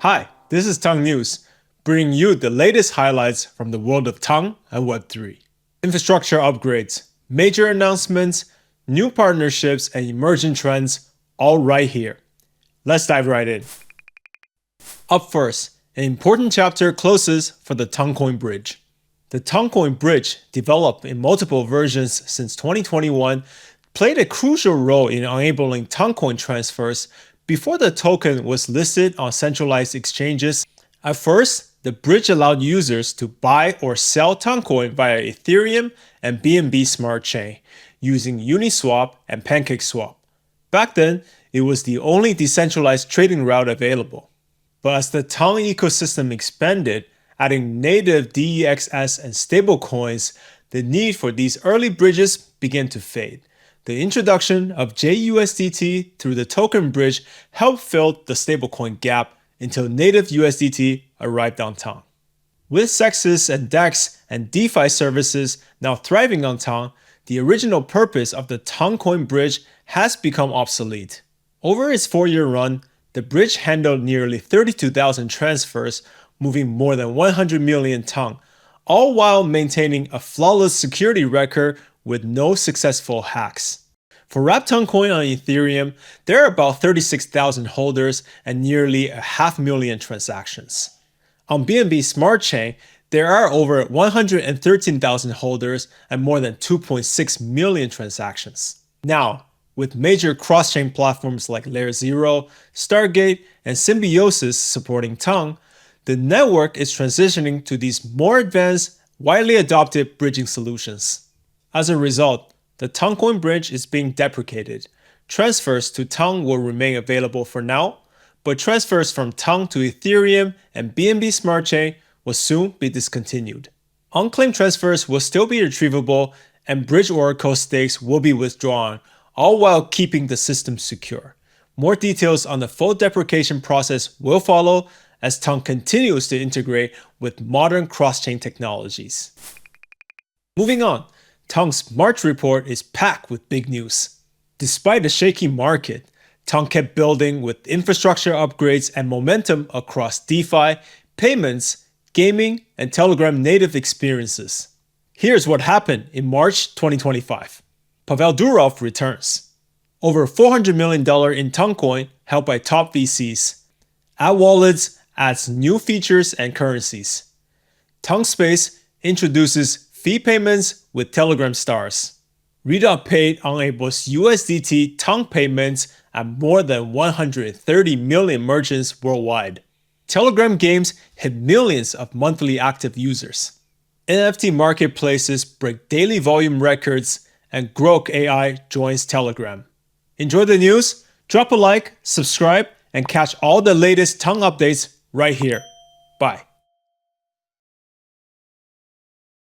Hi, this is Tong News, bringing you the latest highlights from the world of Tong and Web3. Infrastructure upgrades, major announcements, new partnerships, and emerging trends, all right here. Let's dive right in. Up first, an important chapter closes for the Toncoin Bridge. The Toncoin Bridge, developed in multiple versions since 2021, played a crucial role in enabling Toncoin transfers before the token was listed on centralized exchanges. At first, the bridge allowed users to buy or sell Toncoin via Ethereum and BNB Smart Chain using Uniswap and PancakeSwap. Back then, it was the only decentralized trading route available. But as the Tong ecosystem expanded, adding native DEXs and stablecoins, the need for these early bridges began to fade. The introduction of JUSDT through the token bridge helped fill the stablecoin gap until native USDT arrived on Tong. With CEXes and DEX and DeFi services now thriving on Tong, the original purpose of the Toncoin Bridge has become obsolete. Over its 4-year run, the bridge handled nearly 32,000 transfers, moving more than 100 million Tong, all while maintaining a flawless security record with no successful hacks. For wrapped Toncoin on Ethereum, there are about 36,000 holders and nearly 500,000 transactions. On BNB Smart Chain, there are over 113,000 holders and more than 2.6 million transactions. Now, with major cross-chain platforms like Layer 0, Stargate, and Symbiosis supporting Tong, the network is transitioning to these more advanced, widely adopted bridging solutions. As a result, the Toncoin Bridge is being deprecated. Transfers to Tong will remain available for now, but transfers from Tong to Ethereum and BNB Smart Chain will soon be discontinued. Unclaimed transfers will still be retrievable, and Bridge Oracle stakes will be withdrawn, all while keeping the system secure. More details on the full deprecation process will follow as Tong continues to integrate with modern cross-chain technologies. Moving on, Tong's March report is packed with big news. Despite a shaky market, Tong kept building with infrastructure upgrades and momentum across DeFi, payments, gaming, and Telegram native experiences. Here's what happened in March 2025. Pavel Durov returns. Over $400 million in Toncoin held by top VCs. Wallets adds new features and currencies. TongSpace introduces fee payments with Telegram stars. Redot Pay enables USDT Tong payments at more than 130 million merchants worldwide. Telegram games hit millions of monthly active users. NFT marketplaces break daily volume records, and Grok AI joins Telegram. Enjoy the news? Drop a like, subscribe, and catch all the latest Tong updates right here. Bye.